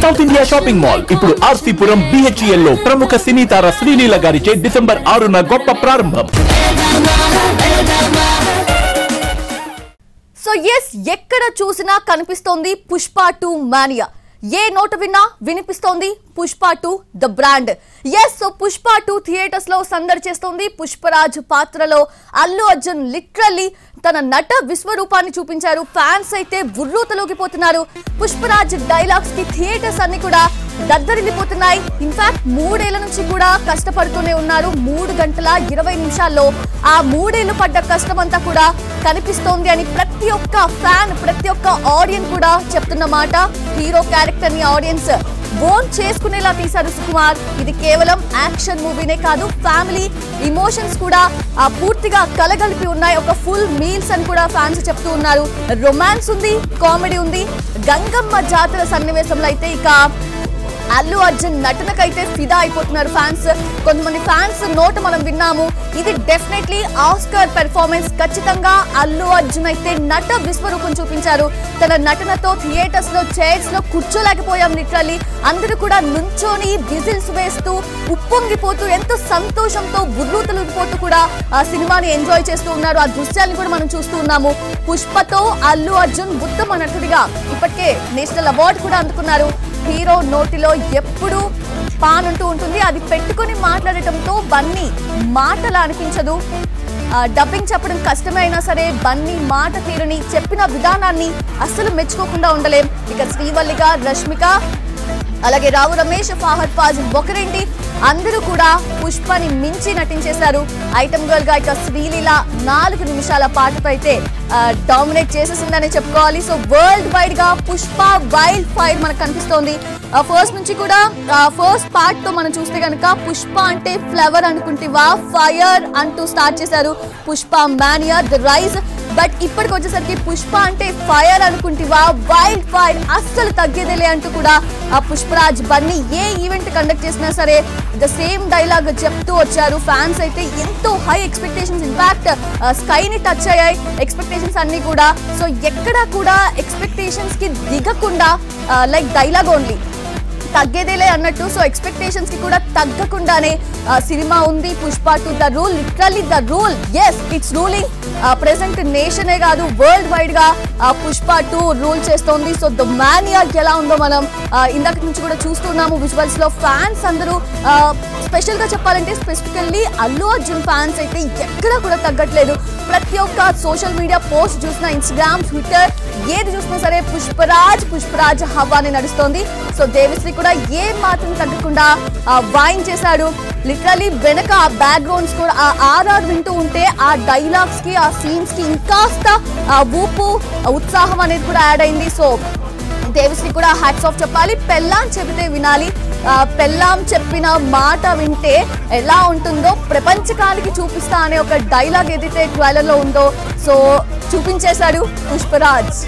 South India shopping mall ఇప్పుడు RC Puram BHEL లో ప్రముఖ సినీ తార శ్రీలీల గారిచే డిసెంబర్ 6న గొప్ప ప్రారంభం. సో ఎస్, ఎక్కడ చూసినా కనిపిస్తోంది పుష్ప 2 మానియా. ఏ నోట విన్నా వినిపిస్తోంది Pushpa 2 the brand. Yes, so Pushpa 2 theatres లో సందడి చేస్తోంది. పుష్పరాజ్ పాత్రలో అల్లు అర్జున్ లిటరల్లీ తన నట విశ్వరూపాన్ని చూపించారు. ఫ్యాన్స్ అయితే ఉర్రూతలోకిపోతున్నారు. పుష్పరాజ్ డైలాగ్స్ కి థియేటర్స్ అన్ని కూడా దద్దరిల్లిపోతున్నాయి. ఇన్ఫాక్ట్ 3 ఏళ్ల నుంచి కూడా కష్టపడుతూనే ఉన్నారు. 3 గంటల 20 నిమిషాల్లో ఆ 3 ఏళ్లు పడ్డ కష్టమంతా కూడా కనిపిస్తోంది అని ప్రతి ఒక్క ఫ్యాన్, ప్రతి ఒక్క ఆడియన్స్ కూడా చెప్తున్న మాట. హీరో క్యారెక్టర్ ని ఆడియన్స్ బోన్ చేసుకునేలా తీశారు సుకుమార్. ఇది కేవలం యాక్షన్ మూవీనే కాదు, ఫ్యామిలీ ఇమోషన్స్ కూడా పూర్తిగా కలగలిపి ఉన్నాయి. ఒక ఫుల్ మీల్స్ అని కూడా ఫ్యాన్స్ చెప్తూ ఉన్నారు. రొమాన్స్ ఉంది, కామెడీ ఉంది. గంగమ్మ జాతర సన్నివేశంలో అయితే ఇక అల్లు అర్జున్ నటనకైతే ఫిదా అయిపోతున్నారు ఫ్యాన్స్. కొంతమంది ఫ్యాన్స్ నోట మనం విన్నాము, ఇది డెఫినెట్లీ ఆస్కర్ పెర్ఫార్మెన్స్. ఖచ్చితంగా అల్లు అర్జున్ అయితే నట విశ్వరూపం చూపించారు. తన నటనతో థియేటర్స్ లో చైర్స్ లో కూర్చోలేకపోయాం లిటరల్లీ. అందరూ కూడా నుంచోని విజిల్స్ వేస్తూ ఉప్పొంగిపోతూ ఎంతో సంతోషంతో బుర్రూతలుగిపోతూ కూడా ఆ సినిమాని ఎంజాయ్ చేస్తూ ఉన్నారు. ఆ దృశ్యాన్ని కూడా మనం చూస్తూ ఉన్నాము. పుష్పతో అల్లు అర్జున్ ఉత్తమ నటుడిగా ఇప్పటికే నేషనల్ అవార్డు కూడా అందుకున్నారు. హీరో నోటిలో ఎప్పుడు పాన్ ఉంటూ ఉంటుంది. అది పెట్టుకొని మాట్లాడటంతో బన్నీ మాటలా అనిపించదు. డబ్బింగ్ చెప్పడం కష్టమే అయినా సరే బన్నీ మాట తీరుని, చెప్పిన విధానాన్ని అస్సలు మెచ్చుకోకుండా ఉండలేం. ఇక శ్రీవల్లిగా రష్మిక, అలాగే రావు రమేష్, ఫహద్ ఫాజిల్, ఒకరేంటి అందరూ కూడా పుష్పని మించి నటించేశారు. ఐటమ్ గర్ల్ గా ఇక శ్రీలీల 4 నిమిషాల పాటతో అయితే డామినేట్ చేసేసిందని చెప్పుకోవాలి. సో వరల్డ్ వైడ్ గా పుష్ప వైల్డ్ ఫైర్ మనకు కనిపిస్తోంది. ఫస్ట్ నుంచి కూడా ఫస్ట్ పార్ట్ తో మనం చూస్తే కనుక పుష్ప అంటే ఫ్లవర్ అనుకుంటేవా, ఫైర్ అంటూ స్టార్ట్ చేశారు. Pushpa mania the rise. But ఇప్పటికి వచ్చేసరికి పుష్ప అంటే ఫైర్ అనుకుంటేవా, వైల్డ్ ఫైర్, అస్సలు తగ్గేదేలే అంటూ కూడా ఆ పుష్పరాజ్ బన్నీ ఏ ఈవెంట్ కండక్ట్ చేసినా సరే ద సేమ్ డైలాగ్ చెప్తూ వచ్చారు. ఫ్యాన్స్ అయితే ఎంతో హై ఎక్స్పెక్టేషన్స్, ఇన్ఫాక్ట్ స్కైని టచ్ అయ్యాయి ఎక్స్పెక్టేషన్స్ అన్ని కూడా. సో ఎక్కడా కూడా ఎక్స్పెక్టేషన్స్ కి దిగకుండా లైక్ డైలాగ్ ఓన్లీ తగ్గేదేలే అన్నట్టు. సో ఎక్స్పెక్టేషన్స్ కి కూడా తగ్గకుండానే సినిమా ఉంది. Pushpa 2 the rule, literally the rule. Yes, it's ruling present నేషనే కాదు, వరల్డ్ వైడ్ గా పుష్ప 2 రూల్ చేస్తోంది. సో ద మానియా ఎలా ఉందో మనం ఇందాక నుంచి కూడా చూస్తున్నాము విజువల్స్ లో. ఫ్యాన్స్ అందరూ స్పెషల్ గా చెప్పాలంటే స్పెసిఫికల్లీ అల్లు అర్జున్ ఫ్యాన్స్ అయితే ఎక్కడా కూడా తగ్గట్లేదు. ప్రతి ఒక్క సోషల్ మీడియా పోస్ట్ చూసినా, ఇన్స్టాగ్రామ్, ట్విట్టర్, ఏది చూసినా సరే పుష్పరాజ్ హవాని నడుస్తోంది. సో దేవిశ్రీ కూడా ఏ మాత్రం తగ్గకుండా వాయించేశాడు. లిటరల్లీ వెనక ఆ బ్యాక్గ్రౌండ్స్ కూడా ఆ ఆర్ఆర్ వింటూ ఉంటే ఆ డైలాగ్స్ కి, ఆ సీన్స్ కి ఇంకాస్త ఊపు, ఉత్సాహం అనేది కూడా యాడ్ అయింది. సో దేవిశ్రీ కూడా హ్యాట్స్ ఆఫ్ చెప్పాలి. పెళ్ళాం చెబితే వినాలి, పెళ్ళాం చెప్పిన మాట వింటే ఎలా ఉంటుందో ప్రపంచకానికి చూపిస్తా అనే ఒక డైలాగ్ ఏదైతే ట్రైలర్ లో ఉందో సో చూపించేశాడు పుష్పరాజ్.